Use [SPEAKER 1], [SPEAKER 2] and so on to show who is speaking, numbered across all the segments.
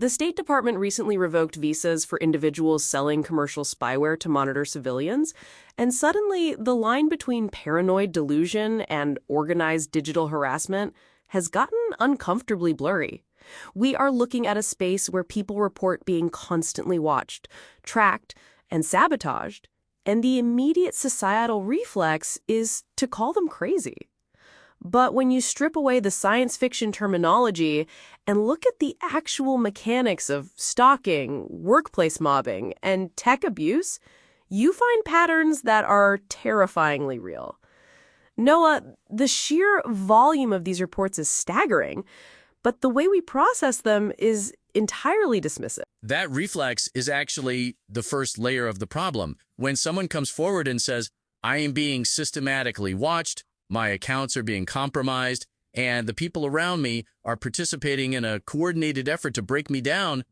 [SPEAKER 1] The State Department recently revoked visas for individuals selling commercial spyware to monitor civilians, and suddenly the line between paranoid delusion and organized digital harassment has gotten uncomfortably blurry. We are looking at a space where people report being constantly watched, tracked, and sabotaged, and the immediate societal reflex is to call them crazy. But when you strip away the science fiction terminology and look at the actual mechanics of stalking, workplace mobbing, and tech abuse, you find patterns that are terrifyingly real. Noah, the sheer volume of these reports is staggering, but the way we process them is entirely dismissive.
[SPEAKER 2] That reflex is actually the first layer of the problem. When someone comes forward and says, I am being systematically watched, my accounts are being compromised, and the people around me are participating in a coordinated effort to break me down,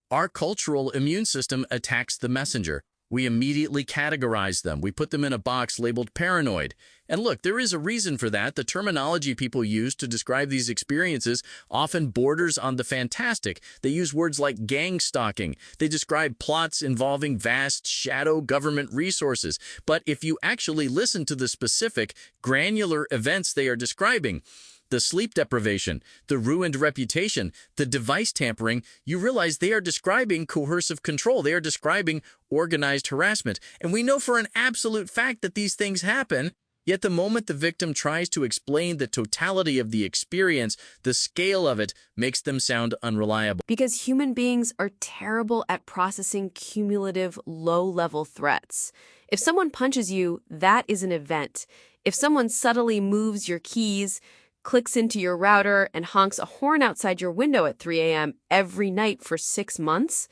[SPEAKER 2] our cultural immune system attacks the messenger. We immediately categorize them. We put them in a box labeled paranoid. And look, there is a reason for that. The terminology people use to describe these experiences often borders on the fantastic. They use words like gang stalking. They describe plots involving vast shadow government resources. But if you actually listen to the specific, granular events they are describing, the sleep deprivation, the ruined reputation, the device tampering, you realize they are describing coercive control. They are describing organized harassment. And we know for an absolute fact that these things happen, yet the moment the victim tries to explain the totality of the experience, the scale of it makes them sound unreliable.
[SPEAKER 1] Because human beings are terrible at processing cumulative, low-level threats. If someone punches you, that is an event. If someone subtly moves your keys, clicks into your router, and honks a horn outside your window at 3 a.m. every night for 6 months,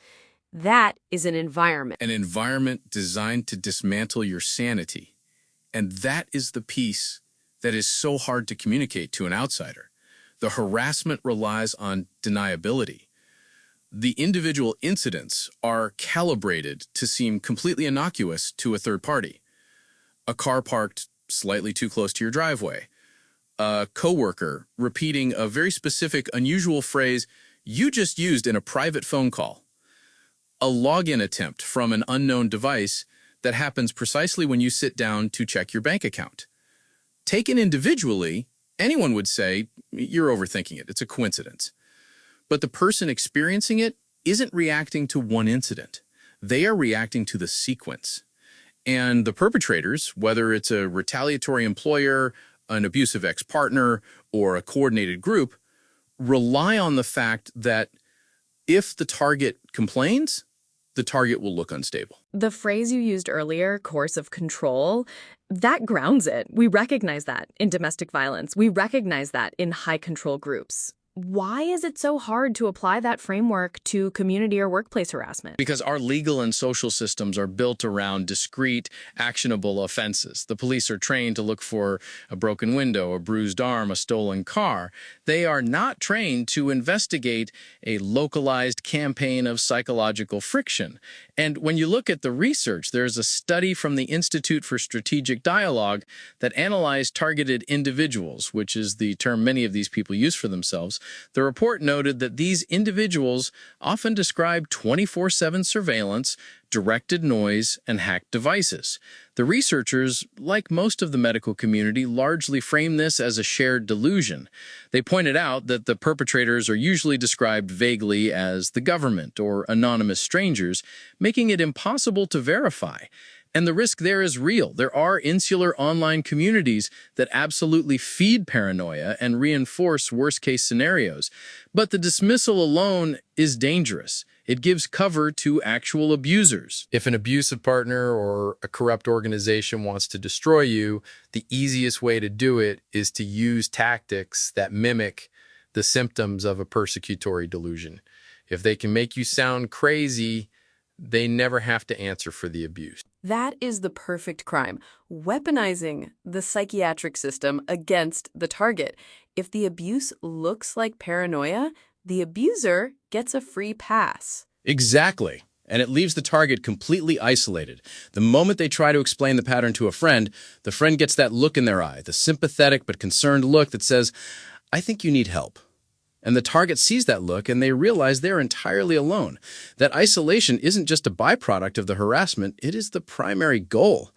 [SPEAKER 1] that is an environment.
[SPEAKER 3] An environment designed to dismantle your sanity. And that is the piece that is so hard to communicate to an outsider. The harassment relies on deniability. The individual incidents are calibrated to seem completely innocuous to a third party. A car parked slightly too close to your driveway. A coworker repeating a very specific, unusual phrase you just used in a private phone call. A login attempt from an unknown device that happens precisely when you sit down to check your bank account. Taken individually, anyone would say, you're overthinking it, it's a coincidence. But the person experiencing it isn't reacting to one incident. They are reacting to the sequence. And the perpetrators, whether it's a retaliatory employer, an abusive ex-partner, or a coordinated group, rely on the fact that if the target complains, the target will look unstable.
[SPEAKER 1] The phrase you used earlier, coercive control, that grounds it. We recognize that in domestic violence. We recognize that in high control groups. Why is it so hard to apply that framework to community or workplace harassment?
[SPEAKER 2] Because our legal and social systems are built around discrete, actionable offenses. The police are trained to look for a broken window, a bruised arm, a stolen car. They are not trained to investigate a localized campaign of psychological friction. And when you look at the research, there's a study from the Institute for Strategic Dialogue that analyzed targeted individuals, which is the term many of these people use for themselves. The report noted that these individuals often describe 24/7 surveillance, directed noise, and hacked devices. The researchers, like most of the medical community, largely frame this as a shared delusion. They pointed out that the perpetrators are usually described vaguely as the government or anonymous strangers, making it impossible to verify. And the risk there is real. There are insular online communities that absolutely feed paranoia and reinforce worst-case scenarios. But the dismissal alone is dangerous. It gives cover to actual abusers.
[SPEAKER 4] If an abusive partner or a corrupt organization wants to destroy you, the easiest way to do it is to use tactics that mimic the symptoms of a persecutory delusion. If they can make you sound crazy, they never have to answer for the abuse.
[SPEAKER 1] That is the perfect crime, weaponizing the psychiatric system against the target. If the abuse looks like paranoia, the abuser gets a free pass.
[SPEAKER 3] Exactly. And it leaves the target completely isolated. The moment they try to explain the pattern to a friend, the friend gets that look in their eye, the sympathetic but concerned look that says, I think you need help.
[SPEAKER 2] And the target sees that look and they realize they're entirely alone. That isolation isn't just a byproduct of the harassment, it is the primary goal.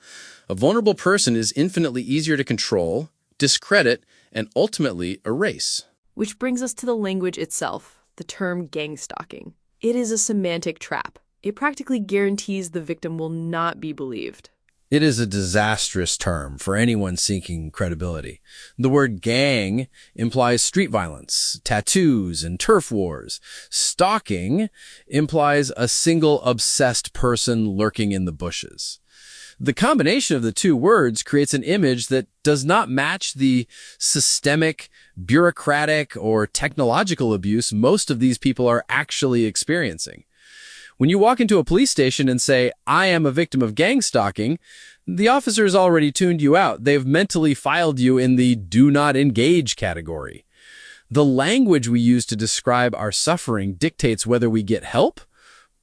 [SPEAKER 2] A vulnerable person is infinitely easier to control, discredit, and ultimately erase.
[SPEAKER 1] Which brings us to the language itself, the term gang stalking. It is a semantic trap. It practically guarantees the victim will not be believed.
[SPEAKER 5] It is a disastrous term for anyone seeking credibility. The word gang implies street violence, tattoos, and turf wars. Stalking implies a single obsessed person lurking in the bushes. The combination of the two words creates an image that does not match the systemic, bureaucratic, or technological abuse most of these people are actually experiencing. When you walk into a police station and say, "I am a victim of gang stalking," the officer has already tuned you out. They've mentally filed you in the do not engage category. The language we use to describe our suffering dictates whether we get help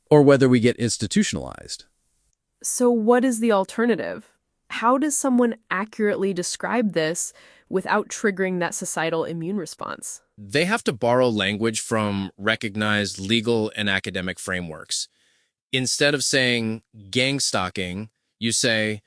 [SPEAKER 5] or whether we get institutionalized.
[SPEAKER 1] So what is the alternative? How does someone accurately describe this without triggering that societal immune response?
[SPEAKER 2] They have to borrow language from recognized legal and academic frameworks. Instead of saying gang stalking, you say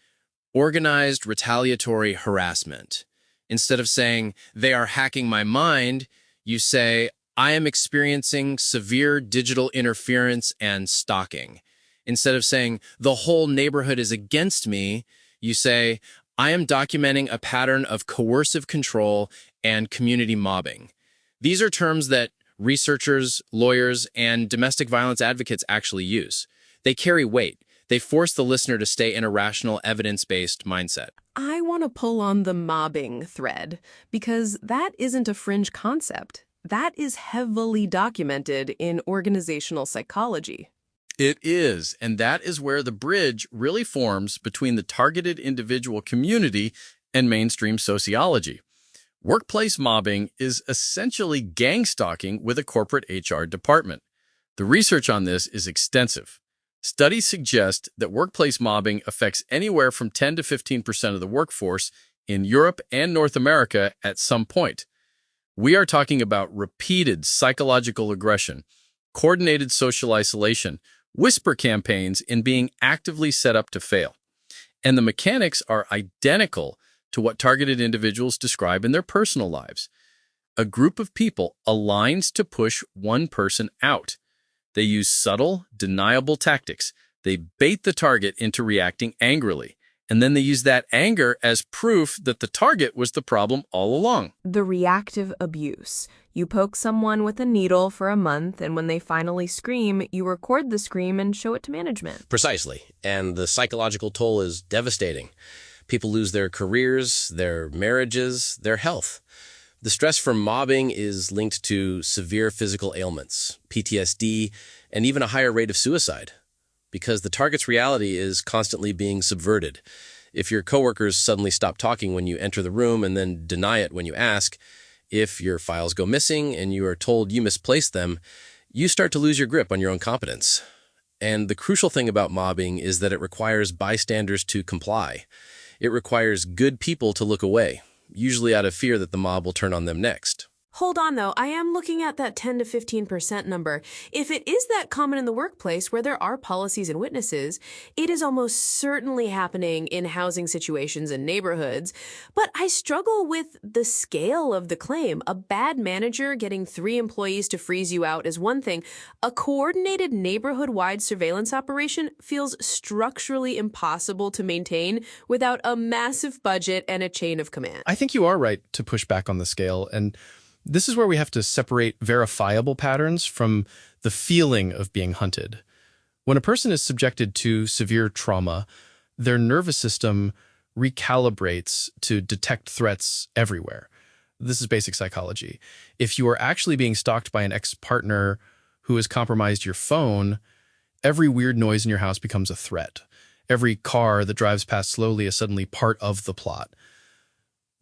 [SPEAKER 2] organized retaliatory harassment. Instead of saying they are hacking my mind, you say I am experiencing severe digital interference and stalking. Instead of saying the whole neighborhood is against me, you say I am documenting a pattern of coercive control and community mobbing. These are terms that researchers, lawyers, and domestic violence advocates actually use. They carry weight. They force the listener to stay in a rational, evidence-based mindset.
[SPEAKER 1] I want to pull on the mobbing thread because that isn't a fringe concept. That is heavily documented in organizational psychology.
[SPEAKER 2] It is, and that is where the bridge really forms between the targeted individual community and mainstream sociology. Workplace mobbing is essentially gang stalking with a corporate HR department. The research on this is extensive. Studies suggest that workplace mobbing affects anywhere from 10 to 15% of the workforce in Europe and North America at some point. We are talking about repeated psychological aggression, coordinated social isolation, whisper campaigns, and being actively set up to fail. And the mechanics are identical to what targeted individuals describe in their personal lives. A group of people aligns to push one person out. They use subtle, deniable tactics. They bait the target into reacting angrily. And then they use that anger as proof that the target was the problem all along.
[SPEAKER 1] The reactive abuse. You poke someone with a needle for a month, and when they finally scream, you record the scream and show it to management.
[SPEAKER 6] Precisely. And the psychological toll is devastating. People lose their careers, their marriages, their health. The stress from mobbing is linked to severe physical ailments, PTSD, and even a higher rate of suicide, because the target's reality is constantly being subverted. If your coworkers suddenly stop talking when you enter the room and then deny it when you ask, if your files go missing and you are told you misplaced them, you start to lose your grip on your own competence. And the crucial thing about mobbing is that it requires bystanders to comply. It requires good people to look away, usually out of fear that the mob will turn on them next.
[SPEAKER 1] Hold on, though. I am looking at that 10 to 15% number. If it is that common in the workplace where there are policies and witnesses, it is almost certainly happening in housing situations and neighborhoods. But I struggle with the scale of the claim. A bad manager getting 3 employees to freeze you out is one thing. A coordinated neighborhood-wide surveillance operation feels structurally impossible to maintain without a massive budget and a chain of command.
[SPEAKER 7] I think you are right to push back on the scale, and this is where we have to separate verifiable patterns from the feeling of being hunted. When a person is subjected to severe trauma, their nervous system recalibrates to detect threats everywhere. This is basic psychology. If you are actually being stalked by an ex-partner who has compromised your phone, every weird noise in your house becomes a threat. Every car that drives past slowly is suddenly part of the plot.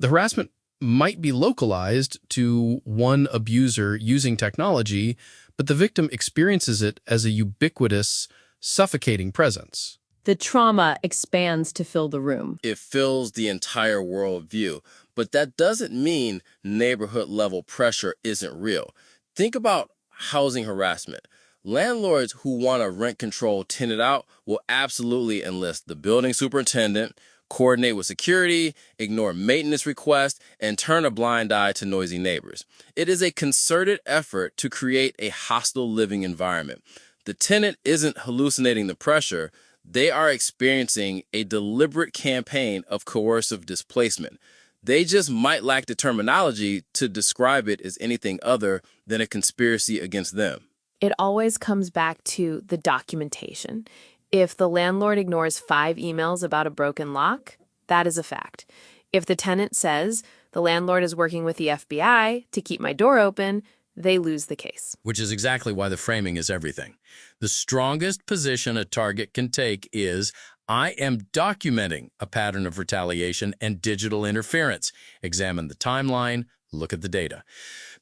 [SPEAKER 7] The harassment might be localized to one abuser using technology, but the victim experiences it as a ubiquitous, suffocating presence.
[SPEAKER 1] The trauma expands to fill the room.
[SPEAKER 2] It fills the entire worldview, but that doesn't mean neighborhood-level pressure isn't real.
[SPEAKER 6] Think about housing harassment. Landlords who want a rent control tenant out will absolutely enlist the building superintendent, coordinate with security, ignore maintenance requests, and turn a blind eye to noisy neighbors. It is a concerted effort to create a hostile living environment. The tenant isn't hallucinating the pressure. They are experiencing a deliberate campaign of coercive displacement. They just might lack the terminology to describe it as anything other than a conspiracy against them.
[SPEAKER 8] It always comes back to the documentation. If the landlord ignores 5 emails about a broken lock, that is a fact. If the tenant says, the landlord is working with the FBI to keep my door open, they lose the case.
[SPEAKER 2] Which is exactly why the framing is everything. The strongest position a target can take is, I am documenting a pattern of retaliation and digital interference. Examine the timeline, look at the data.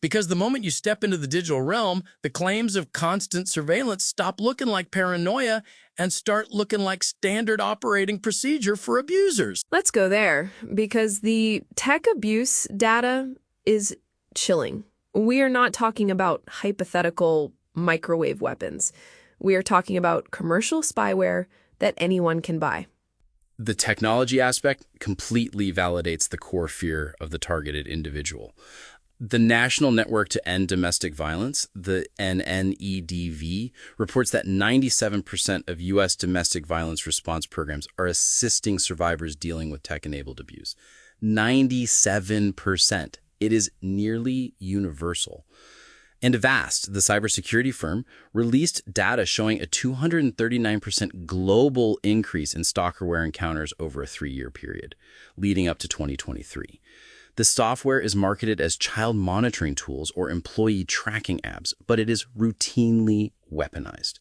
[SPEAKER 2] Because the moment you step into the digital realm, the claims of constant surveillance stop looking like paranoia and start looking like standard operating procedure for abusers.
[SPEAKER 1] Let's go there, because the tech abuse data is chilling. We are not talking about hypothetical microwave weapons. We are talking about commercial spyware that anyone can buy.
[SPEAKER 4] The technology aspect completely validates the core fear of the targeted individual. The National Network to End Domestic Violence, the NNEDV, reports that 97% of U.S. domestic violence response programs are assisting survivors dealing with tech-enabled abuse. 97%. It is nearly universal. And Avast, the cybersecurity firm, released data showing a 239% global increase in stalkerware encounters over a 3-year period, leading up to 2023. The software is marketed as child monitoring tools or employee tracking apps, but it is routinely weaponized.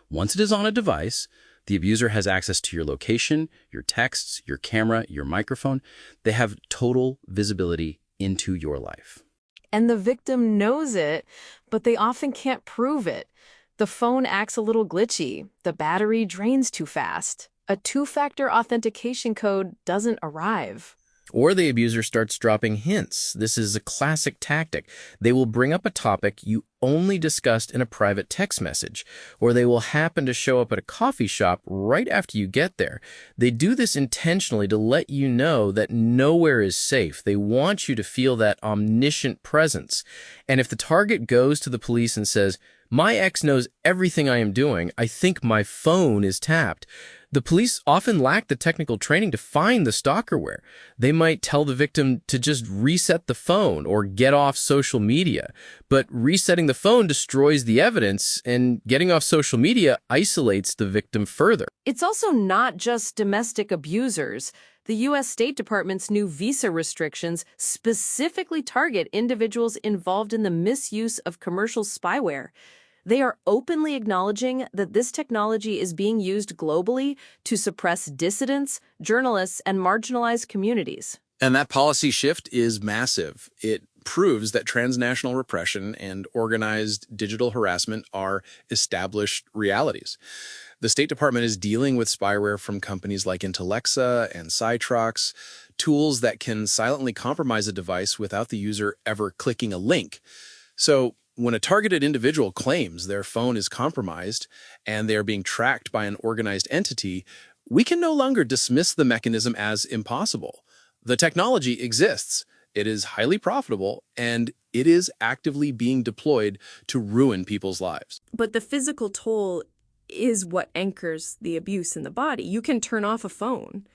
[SPEAKER 4] Once it is on a device, the abuser has access to your location, your texts, your camera, your microphone. They have total visibility into your life.
[SPEAKER 8] And the victim knows it, but they often can't prove it. The phone acts a little glitchy. The battery drains too fast. A 2-factor authentication code doesn't arrive.
[SPEAKER 7] Or the abuser starts dropping hints. This is a classic tactic. They will bring up a topic you only discussed in a private text message, or they will happen to show up at a coffee shop right after you get there. They do this intentionally to let you know that nowhere is safe. They want you to feel that omniscient presence. And if the target goes to the police and says, "My ex knows everything I am doing. I think my phone is tapped," the police often lack the technical training to find the stalkerware. They might tell the victim to just reset the phone or get off social media. But resetting the phone destroys the evidence, and getting off social media isolates the victim further.
[SPEAKER 1] It's also not just domestic abusers. The U.S. State Department's new visa restrictions specifically target individuals involved in the misuse of commercial spyware. They are openly acknowledging that this technology is being used globally to suppress dissidents, journalists, and marginalized communities.
[SPEAKER 3] And that policy shift is massive. It proves that transnational repression and organized digital harassment are established realities. The State Department is dealing with spyware from companies like Intellexa and Cytrox, tools that can silently compromise a device without the user ever clicking a link. So when a targeted individual claims their phone is compromised and they are being tracked by an organized entity, we can no longer dismiss the mechanism as impossible. The technology exists, it is highly profitable, and it is actively being deployed to ruin people's lives.
[SPEAKER 1] But the physical toll is what anchors the abuse in the body. You can turn off a phone.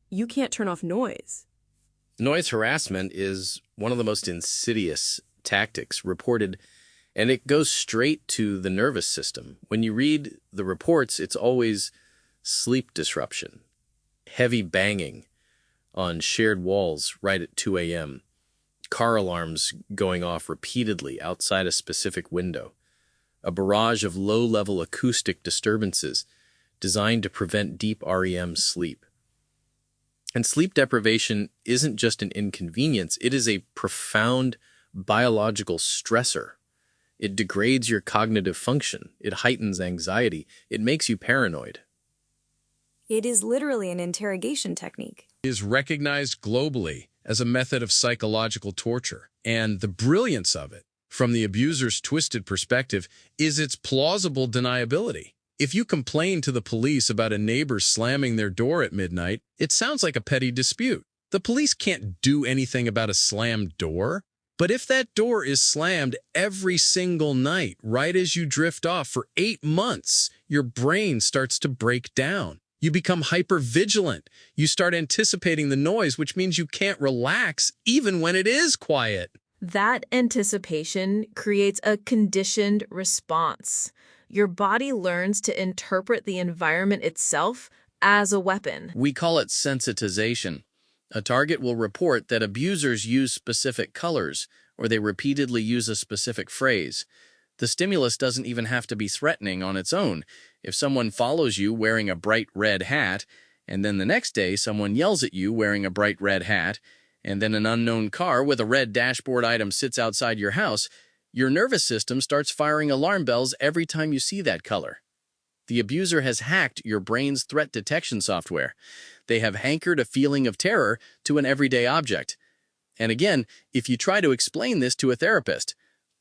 [SPEAKER 1] You can't turn off noise.
[SPEAKER 6] Noise harassment is one of the most insidious tactics reported, and it goes straight to the nervous system. When you read the reports, it's always sleep disruption, heavy banging on shared walls right at 2 a.m., car alarms going off repeatedly outside a specific window, a barrage of low-level acoustic disturbances designed to prevent deep REM sleep. And sleep deprivation isn't just an inconvenience, it is a profound biological stressor. It degrades your cognitive function. It heightens anxiety. It makes you paranoid.
[SPEAKER 9] It is literally an interrogation technique.
[SPEAKER 3] It is recognized globally as a method of psychological torture. And the brilliance of it from the abuser's twisted perspective, is its plausible deniability. If you complain to the police about a neighbor slamming their door at midnight, it sounds like a petty dispute. The police can't do anything about a slammed door. But if that door is slammed every single night, right as you drift off for 8 months, your brain starts to break down. You become hypervigilant. You start anticipating the noise, which means you can't relax even when it is quiet.
[SPEAKER 10] That anticipation creates a conditioned response. Your body learns to interpret the environment itself as a weapon.
[SPEAKER 2] We call it sensitization. A target will report that abusers use specific colors, or they repeatedly use a specific phrase. The stimulus doesn't even have to be threatening on its own. If someone follows you wearing a bright red hat, and then the next day someone yells at you wearing a bright red hat, and then an unknown car with a red dashboard item sits outside your house, your nervous system starts firing alarm bells every time you see that color. The abuser has hacked your brain's threat detection software. They have anchored a feeling of terror to an everyday object. And again, if you try to explain this to a therapist,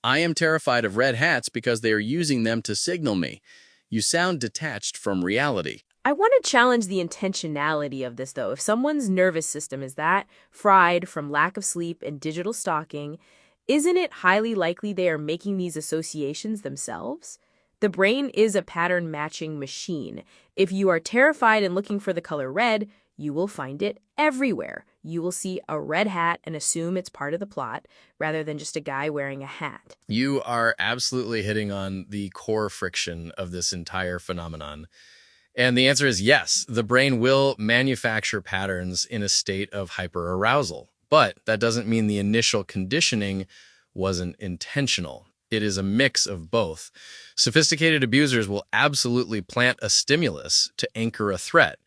[SPEAKER 2] I am terrified of red hats because they are using them to signal me. You sound detached from reality.
[SPEAKER 8] I want to challenge the intentionality of this, though. If someone's nervous system is that fried from lack of sleep and digital stalking, isn't it highly likely they are making these associations themselves? The brain is a pattern-matching machine. If you are terrified and looking for the color red, you will find it everywhere. You will see a red hat and assume it's part of the plot, rather than just a guy wearing a hat.
[SPEAKER 2] You are absolutely hitting on the core friction of this entire phenomenon. And the answer is yes, the brain will manufacture patterns in a state of hyperarousal. But that doesn't mean the initial conditioning wasn't intentional. It is a mix of both. Sophisticated abusers will absolutely plant a stimulus to anchor a threat.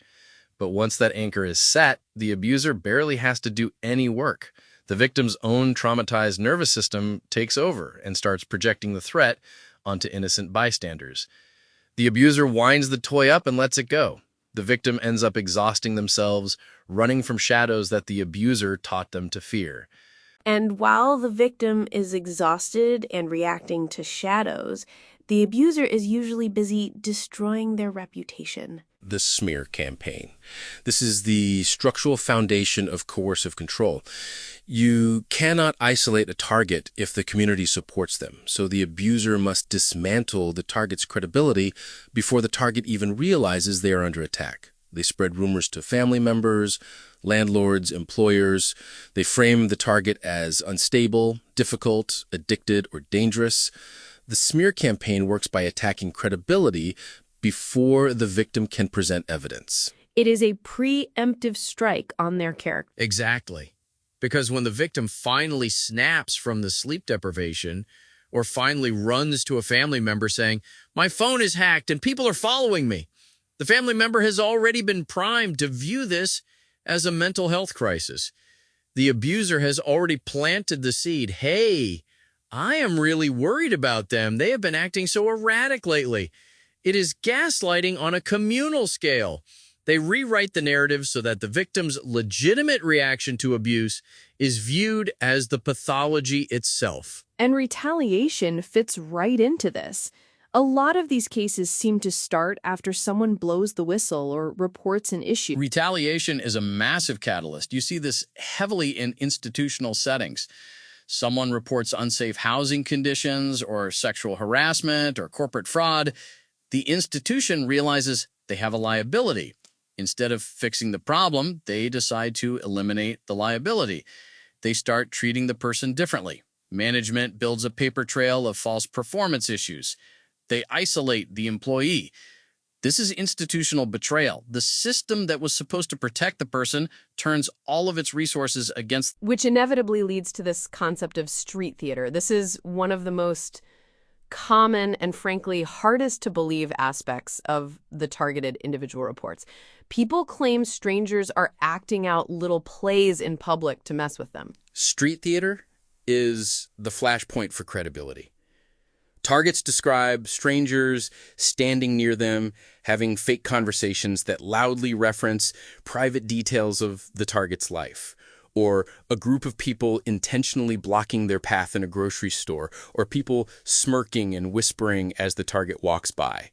[SPEAKER 2] But once that anchor is set, the abuser barely has to do any work. The victim's own traumatized nervous system takes over and starts projecting the threat onto innocent bystanders. The abuser winds the toy up and lets it go. The victim ends up exhausting themselves, running from shadows that the abuser taught them to fear.
[SPEAKER 1] And while the victim is exhausted and reacting to shadows, the abuser is usually busy destroying their reputation.
[SPEAKER 6] The smear campaign. This is the structural foundation of coercive control. You cannot isolate a target if the community supports them, so the abuser must dismantle the target's credibility before the target even realizes they are under attack. They spread rumors to family members, landlords, employers. They frame the target as unstable, difficult, addicted, or dangerous. The smear campaign works by attacking credibility before the victim can present evidence.
[SPEAKER 8] It is a preemptive strike on their character.
[SPEAKER 2] Exactly. Because when the victim finally snaps from the sleep deprivation or finally runs to a family member saying, "My phone is hacked and people are following me," the family member has already been primed to view this as a mental health crisis. The abuser has already planted the seed. Hey, I am really worried about them. They have been acting so erratic lately. It is gaslighting on a communal scale. They rewrite the narrative so that the victim's legitimate reaction to abuse is viewed as the pathology itself.
[SPEAKER 8] And retaliation fits right into this. A lot of these cases seem to start after someone blows the whistle or reports an issue.
[SPEAKER 2] Retaliation is a massive catalyst. You see this heavily in institutional settings. Someone reports unsafe housing conditions or sexual harassment or corporate fraud. The institution realizes they have a liability. Instead of fixing the problem, they decide to eliminate the liability. They start treating the person differently. Management builds a paper trail of false performance issues. They isolate the employee. This is institutional betrayal. The system that was supposed to protect the person turns all of its resources against.
[SPEAKER 1] Which inevitably leads to this concept of street theater. This is one of the most common and frankly hardest to believe aspects of the targeted individual reports. People claim strangers are acting out little plays in public to mess with them.
[SPEAKER 6] Street theater is the flashpoint for credibility. Targets describe strangers standing near them, having fake conversations that loudly reference private details of the target's life,
[SPEAKER 3] or a group of people intentionally blocking their path in a grocery store, or people smirking and whispering as the target walks by.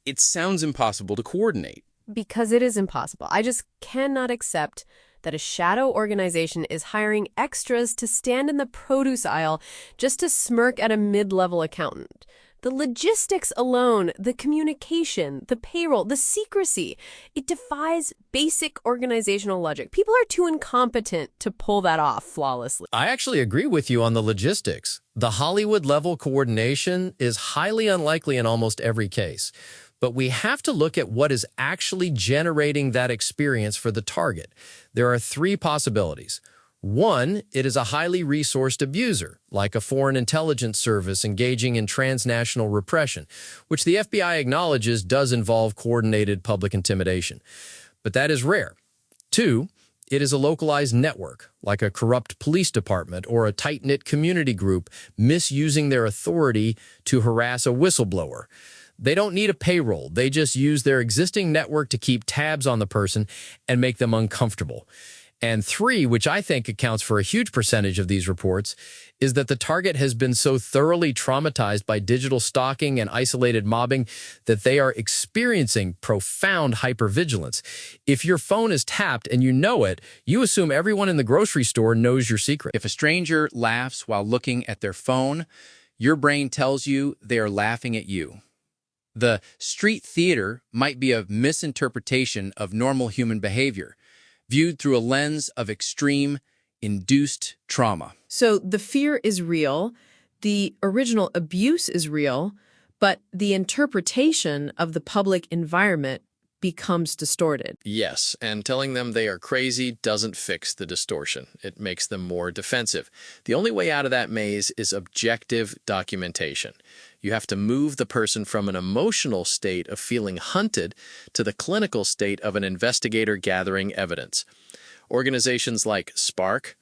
[SPEAKER 3] It sounds impossible to coordinate.
[SPEAKER 11] Because it is impossible. I just cannot accept that a shadow organization is hiring extras to stand in the produce aisle just to smirk at a mid-level accountant. The logistics alone, the communication, the payroll, the secrecy, it defies basic organizational logic. People are too incompetent to pull that off flawlessly.
[SPEAKER 12] I actually agree with you on the logistics. The Hollywood-level coordination is highly unlikely in almost every case. But we have to look at what is actually generating that experience for the target. There are three possibilities. One, it is a highly resourced abuser, like a foreign intelligence service engaging in transnational repression, which the FBI acknowledges does involve coordinated public intimidation. But that is rare. Two, it is a localized network, like a corrupt police department or a tight-knit community group misusing their authority to harass a whistleblower. They don't need a payroll. They just use their existing network to keep tabs on the person and make them uncomfortable. And three, which I think accounts for a huge percentage of these reports, is that the target has been so thoroughly traumatized by digital stalking and isolated mobbing that they are experiencing profound hypervigilance. If your phone is tapped and you know it, you assume everyone in the grocery store knows your secret.
[SPEAKER 2] If a stranger laughs while looking at their phone, your brain tells you they are laughing at you. The street theater might be a misinterpretation of normal human behavior, viewed through a lens of extreme, induced trauma.
[SPEAKER 10] So the fear is real, the original abuse is real, but the interpretation of the public environment becomes distorted.
[SPEAKER 2] Yes, and telling them they are crazy doesn't fix the distortion. It makes them more defensive. The only way out of that maze is objective documentation. You have to move the person from an emotional state of feeling hunted to the clinical state of an investigator gathering evidence. Organizations like SPARC,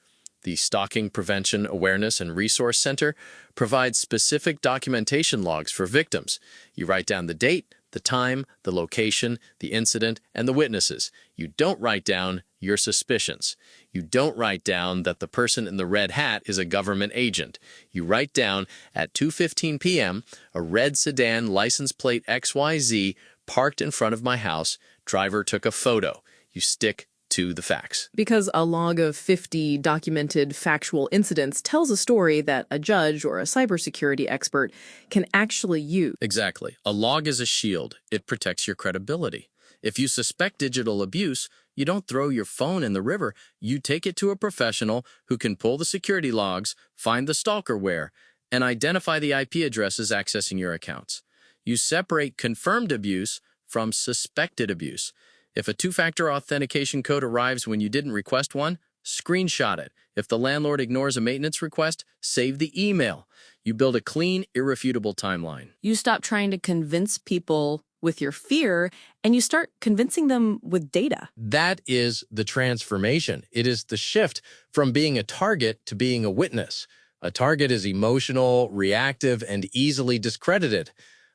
[SPEAKER 2] the Stalking Prevention Awareness and Resource Center, provide specific documentation logs for victims. You write down the date, the time, the location, the incident, and the witnesses. You don't write down your suspicions. You don't write down that the person in the red hat is a government agent. You write down at 2:15 p.m., a red sedan license plate XYZ parked in front of my house. Driver took a photo. You stick to the facts.
[SPEAKER 10] Because a log of 50 documented factual incidents tells a story that a judge or a cybersecurity expert can actually use.
[SPEAKER 2] Exactly. A log is a shield. It protects your credibility. If you suspect digital abuse, you don't throw your phone in the river. You take it to a professional who can pull the security logs, find the stalkerware, and identify the IP addresses accessing your accounts. You separate confirmed abuse from suspected abuse. If a two-factor authentication code arrives when you didn't request one, screenshot it. If the landlord ignores a maintenance request, save the email. You build a clean, irrefutable timeline.
[SPEAKER 10] You stop trying to convince people with your fear, and you start convincing them with data.
[SPEAKER 12] That is the transformation. It is the shift from being a target to being a witness. A target is emotional, reactive, and easily discredited.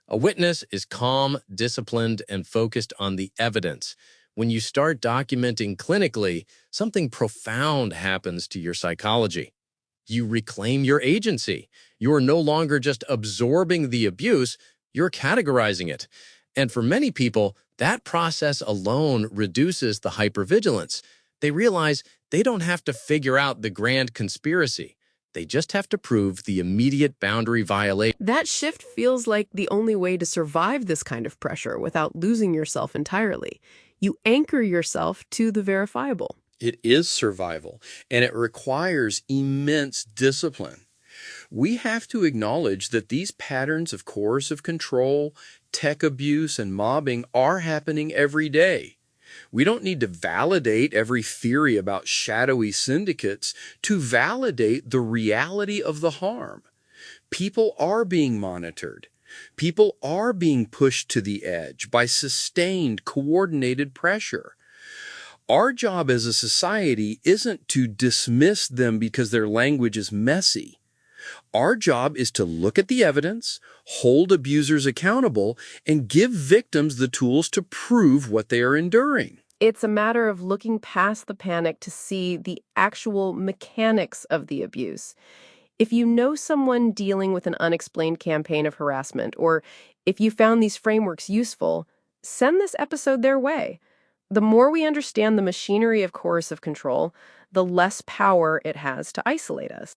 [SPEAKER 12] A witness is calm, disciplined, and focused on the evidence. When you start documenting clinically, something profound happens to your psychology. You reclaim your agency. You are no longer just absorbing the abuse, you're categorizing it. And for many people, that process alone reduces the hypervigilance. They realize they don't have to figure out the grand conspiracy. They just have to prove the immediate boundary violation.
[SPEAKER 1] That shift feels like the only way to survive this kind of pressure without losing yourself entirely. You anchor yourself to the verifiable.
[SPEAKER 13] It is survival, and it requires immense discipline. We have to acknowledge that these patterns of coercive control, tech abuse, and mobbing are happening every day. We don't need to validate every theory about shadowy syndicates to validate the reality of the harm. People are being monitored. People are being pushed to the edge by sustained, coordinated pressure. Our job as a society isn't to dismiss them because their language is messy. Our job is to look at the evidence, hold abusers accountable, and give victims the tools to prove what they are enduring.
[SPEAKER 1] It's a matter of looking past the panic to see the actual mechanics of the abuse. If you know someone dealing with an unexplained campaign of harassment, or if you found these frameworks useful, send this episode their way. The more we understand the machinery of coercive control, the less power it has to isolate us.